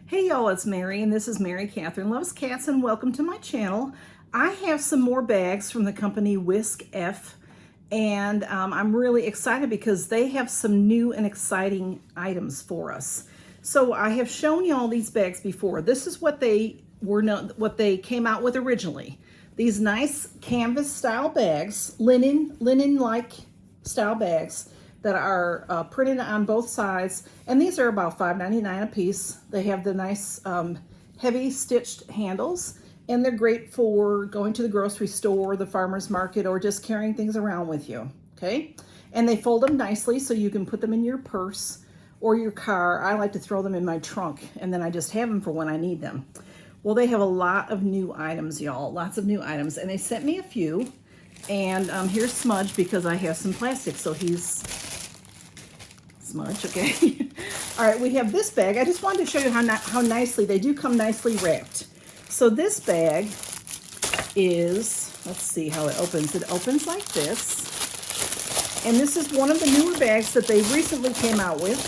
Hey y'all, it's Mary and this is Mary Catherine Loves Cats and welcome to my channel. I have some more bags from the company WISKF and I'm really excited because they have some new and exciting items for us. So I have shown y'all these bags before. This is what they came out with originally. These nice canvas style bags, linen-like style bags that are printed on both sides, and these are about $5.99 a piece. They have the nice heavy stitched handles, and they're great for going to the grocery store, the farmer's market, or just carrying things around with you, okay? And they fold them nicely so you can put them in your purse or your car. I like to throw them in my trunk, and then I just have them for when I need them. Well, they have a lot of new items, y'all, lots of new items, and they sent me a few. And here's Smudge because I have some plastic, so he's Smudge, okay? All right, we have this bag. I just wanted to show you how nicely, they do come nicely wrapped. So this bag is, let's see how it opens. It opens like this. And this is one of the newer bags that they recently came out with.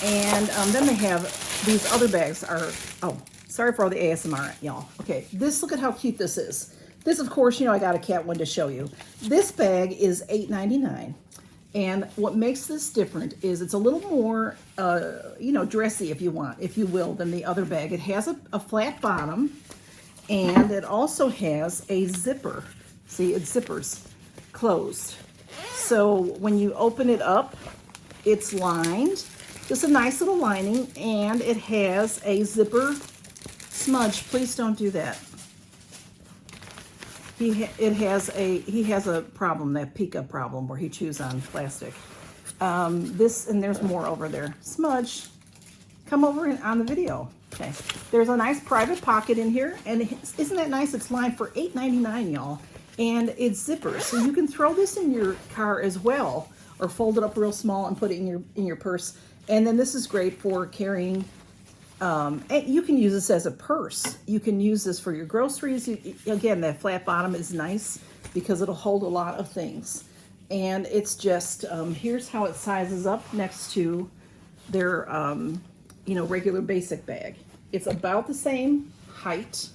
And then they have these other bags oh, sorry for all the ASMR, y'all. Okay, look at how cute this is. This, of course, you know, I got a cat one to show you. This bag is $8.99. And what makes this different is it's a little more, you know, dressy, if you will, than the other bag. It has a flat bottom, and it also has a zipper. See, it zippers closed. So when you open it up, it's lined. Just a nice little lining, and it has a zipper. Smudge, please don't do that. He has a problem, that Pika problem, where he chews on plastic. And there's more over there. Smudge, come over on the video. Okay, there's a nice private pocket in here, and isn't that nice? It's lined for $8.99, y'all, and it's zippers, so you can throw this in your car as well, or fold it up real small and put it in your purse. And then this is great for carrying. And you can use this as a purse. You can use this for your groceries. Again, that flat bottom is nice because it'll hold a lot of things. And it's just, here's how it sizes up next to their, you know, regular basic bag. It's about the same height.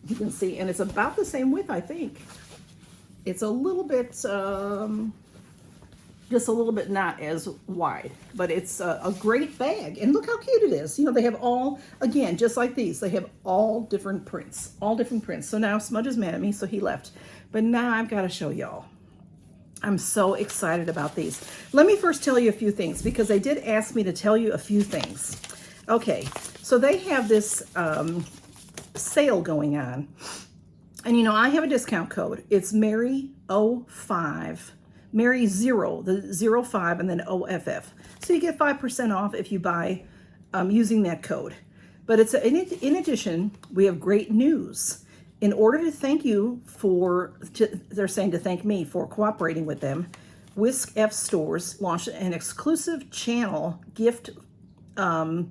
You can see, and it's about the same width, I think. It's a little bit, just a little bit not as wide, but it's a great bag. And look how cute it is. You know, they have all, again, just like these, they have all different prints. So now Smudge is mad at me, so he left. But now I've got to show y'all. I'm so excited about these. Let me first tell you a few things, because they did ask me to tell you a few things. Okay, so they have this sale going on. And you know, I have a discount code. It's Mary05. Mary 0, the 05, and then OFF. So you get 5% off if you buy using that code. But it's in addition, we have great news. In order to thank you they're saying to thank me for cooperating with them, WISKF stores launched an exclusive channel gift from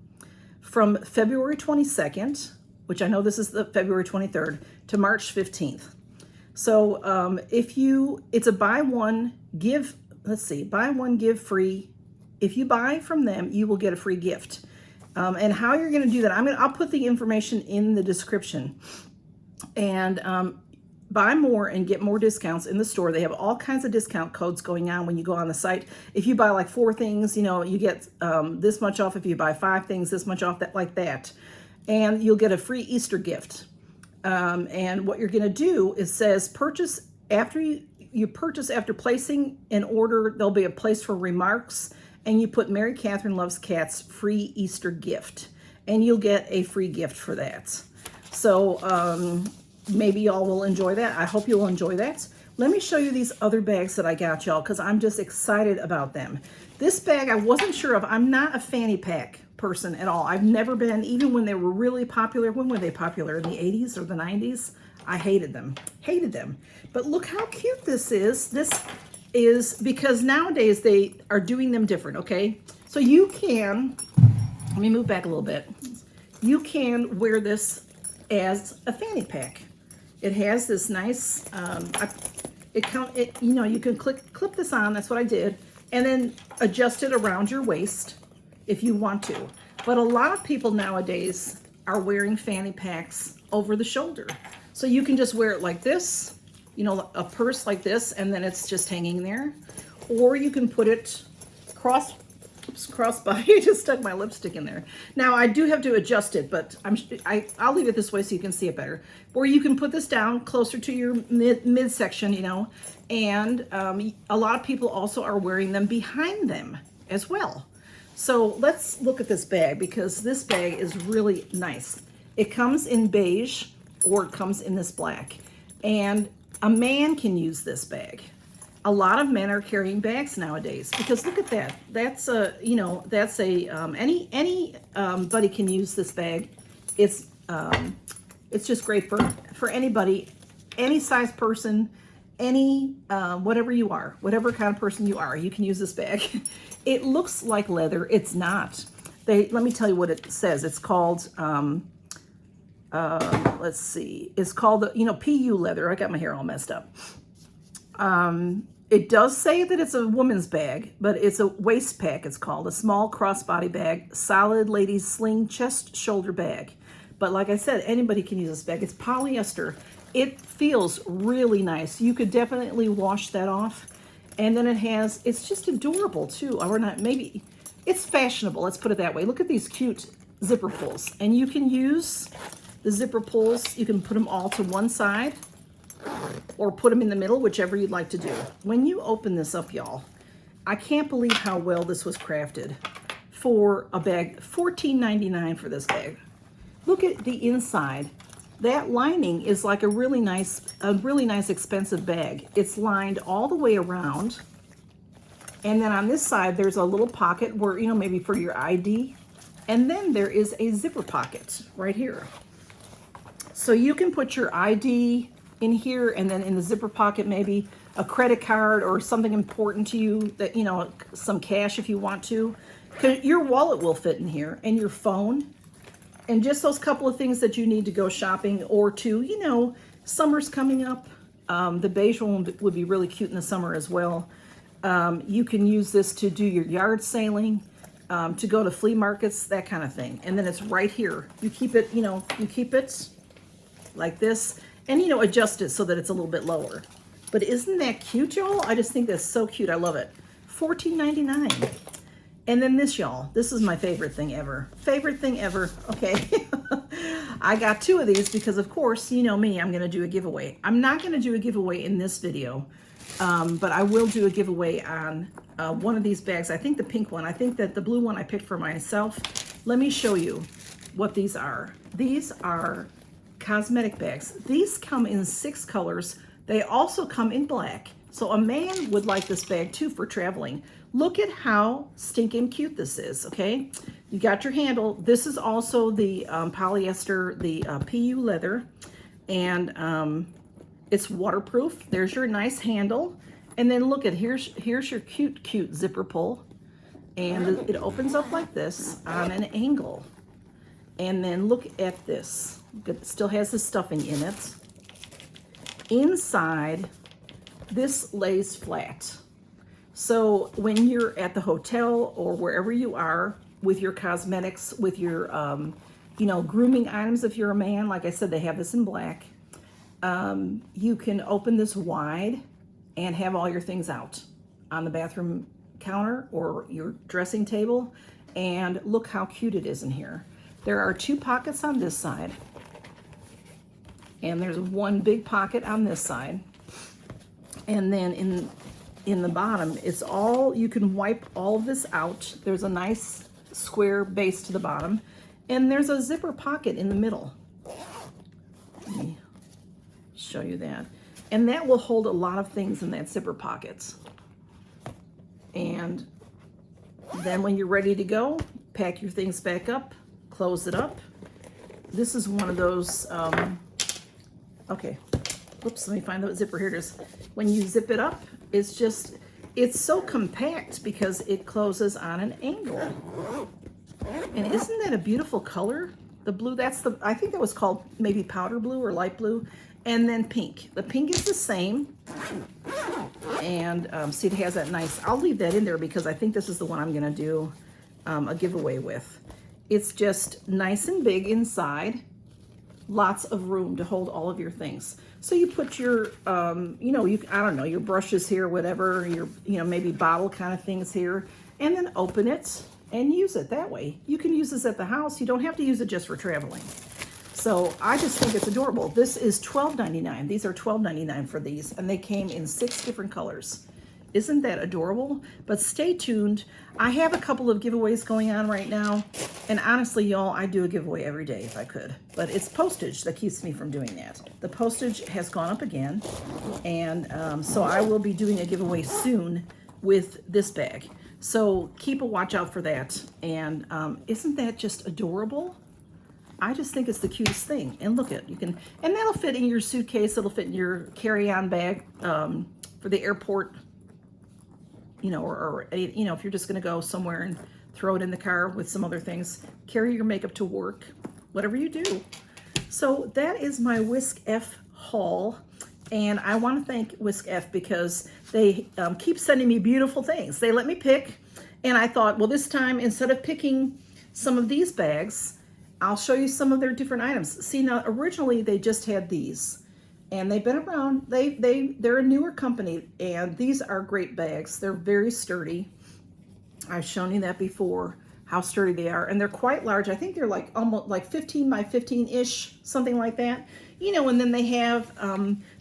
February 22nd, which I know this is the February 23rd, to March 15th. So it's a buy one, give free. If you buy from them, you will get a free gift. And how you're going to do that, I'll put the information in the description. And buy more and get more discounts in the store. They have all kinds of discount codes going on when you go on the site. If you buy like 4 things, you know, you get this much off. If you buy 5 things, this much off, like that. And you'll get a free Easter gift. And what you're going to do is says purchase after you purchase after placing an order. There'll be a place for remarks, and you put Mary Catherine Loves Cats free Easter gift, and you'll get a free gift for that. So maybe y'all will enjoy that. I hope you'll enjoy that. Let me show you these other bags that I got, y'all, because I'm just excited about them. This bag I wasn't sure of. I'm not a fanny pack person at all. I've never been, even when they were really popular. When were they popular? In the 80s or the 90s? I hated them. But look how cute this is. This is because nowadays they are doing them different, okay? So you can, let me move back a little bit. You can wear this as a fanny pack. It has this nice, you know, you can clip this on. That's what I did. And then adjust it around your waist. if you want to. But a lot of people nowadays are wearing fanny packs over the shoulder. So you can just wear it like this, you know, a purse like this, and then it's just hanging there. Or you can put it cross body. I just stuck my lipstick in there. Now I do have to adjust it, but I'll leave it this way so you can see it better. Or you can put this down closer to your midsection, you know, and a lot of people also are wearing them behind them as well. So let's look at this bag, because this bag is really nice. It comes in beige, or it comes in this black, and a man can use this bag. A lot of men are carrying bags nowadays, because look at that. That's a, you know, that's a anybody can use this bag. It's just great for anybody, any size person, any whatever you are, whatever kind of person you are, you can use this bag. It looks like leather. It's not. Let me tell you what it says. It's called let's see. It's called, you know, PU leather. I got my hair all messed up. It does say that it's a woman's bag, but it's a waist pack. It's called a small crossbody bag, solid ladies sling chest shoulder bag. But like I said, anybody can use this bag. It's polyester. It feels really nice. You could definitely wash that off. And then it's just adorable too. Or not, maybe it's fashionable. Let's put it that way. Look at these cute zipper pulls. And you can use the zipper pulls. You can put them all to one side, or put them in the middle, whichever you'd like to do. When you open this up, y'all, I can't believe how well this was crafted for a bag. $14.99 for this bag. Look at the inside. That lining is like a really nice expensive bag. It's lined all the way around. And then on this side, there's a little pocket where, you know, maybe for your ID. And then there is a zipper pocket right here. So you can put your ID in here, and then in the zipper pocket, maybe a credit card or something important to you, that, you know, some cash if you want to. Your wallet will fit in here, and your phone, and just those couple of things that you need to go shopping or to, you know, summer's coming up. The beige one would be really cute in the summer as well. You can use this to do your yard sailing, to go to flea markets, that kind of thing. And then it's right here. You keep it, you know, you keep it like this, and, you know, adjust it so that it's a little bit lower. But isn't that cute, y'all? I just think that's so cute. I love it. $14.99. And then this, y'all, this is my favorite thing ever. Favorite thing ever. Okay. I got two of these because, of course, you know me, I'm going to do a giveaway. I'm not going to do a giveaway in this video, but I will do a giveaway on one of these bags. I think the pink one. I think that the blue one I picked for myself. Let me show you what these are. These are cosmetic bags. These come in 6 colors. They also come in black. So a man would like this bag too for traveling. Look at how stinking cute this is, okay? You got your handle. This is also the polyester, the PU leather, and it's waterproof. There's your nice handle. And then look at, here's your cute zipper pull. And it opens up like this on an angle. And then look at this. It still has the stuffing in it. Inside, this lays flat. So when you're at the hotel or wherever you are with your cosmetics, with your, you know, grooming items, if you're a man, like I said, they have this in black. You can open this wide and have all your things out on the bathroom counter or your dressing table. And look how cute it is in here. There are 2 pockets on this side. And there's one big pocket on this side. And then in the bottom, it's all, you can wipe all of this out. There's a nice square base to the bottom. And there's a zipper pocket in the middle. Let me show you that. And that will hold a lot of things in that zipper pocket. And then when you're ready to go, pack your things back up, close it up. This is one of those, okay, whoops, let me find the zipper. Here it is. When you zip it up, it's so compact because it closes on an angle. And isn't that a beautiful color? The blue, I think that was called maybe powder blue or light blue. And then pink. The pink is the same. And see, it has that nice, I'll leave that in there because I think this is the one I'm gonna do. a giveaway with. It's just nice and big inside, lots of room to hold all of your things. So you put your, you know, I don't know, your brushes here, whatever, your, you know, maybe bottle kind of things here, and then open it and use it that way. You can use this at the house. You don't have to use it just for traveling. So I just think it's adorable. This is $12.99. These are $12.99 for these, and they came in 6 different colors. Isn't that adorable? But stay tuned. I have a couple of giveaways going on right now, and honestly, y'all, I do a giveaway every day if I could, but it's postage that keeps me from doing that. The postage has gone up again, and so I will be doing a giveaway soon with this bag. So keep a watch out for that. And isn't that just adorable? I just think it's the cutest thing. And look at, you can, and that'll fit in your suitcase. It'll fit in your carry-on bag for the airport, you know, or you know, if you're just gonna go somewhere and throw it in the car with some other things, carry your makeup to work, whatever you do. So that is my WISKF haul. And I want to thank WISKF because they keep sending me beautiful things. They let me pick, and I thought, well, this time, instead of picking some of these bags, I'll show you some of their different items. See, now, originally, they just had these, and they've been around. They're a newer company, and these are great bags. They're very sturdy. I've shown you that before, how sturdy they are, and they're quite large. I think they're like almost like 15 by 15-ish, something like that. You know, and then they have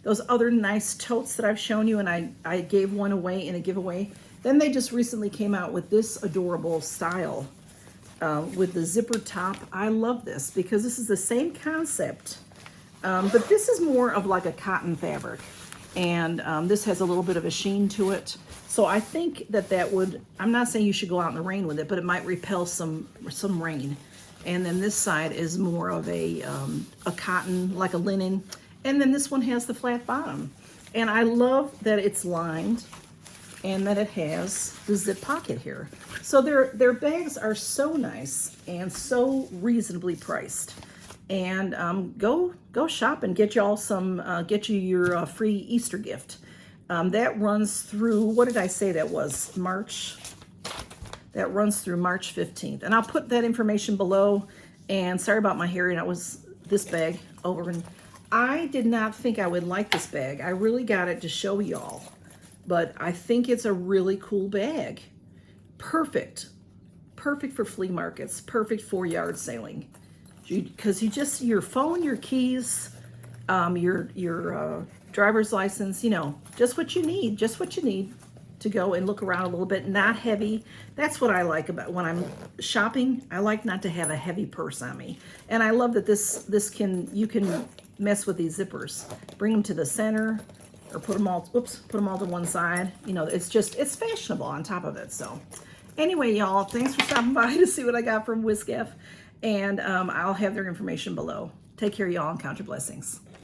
those other nice totes that I've shown you, and I gave one away in a giveaway. Then they just recently came out with this adorable style with the zipper top. I love this because this is the same concept, but this is more of like a cotton fabric, and this has a little bit of a sheen to it. So I think that would, I'm not saying you should go out in the rain with it, but it might repel some rain. And then this side is more of a cotton, like a linen. And then this one has the flat bottom. And I love that it's lined and that it has the zip pocket here. So their bags are so nice and so reasonably priced. And go shop and get y'all some, get you your free Easter gift. That runs through, what did I say that was? March? That runs through March 15th. And I'll put that information below. And sorry about my hair, and it was this bag over. And I did not think I would like this bag. I really got it to show y'all. But I think it's a really cool bag. Perfect. Perfect for flea markets. Perfect for yard sailing. Because you just, your phone, your keys, your driver's license, you know, just what you need. Just what you need to go and look around a little bit, not heavy. That's what I like about when I'm shopping. I like not to have a heavy purse on me. And I love that you can mess with these zippers. Bring them to the center or put them all to one side. You know, it's fashionable on top of it. So anyway, y'all, thanks for stopping by to see what I got from WISKF. And I'll have their information below. Take care, y'all, and count your blessings.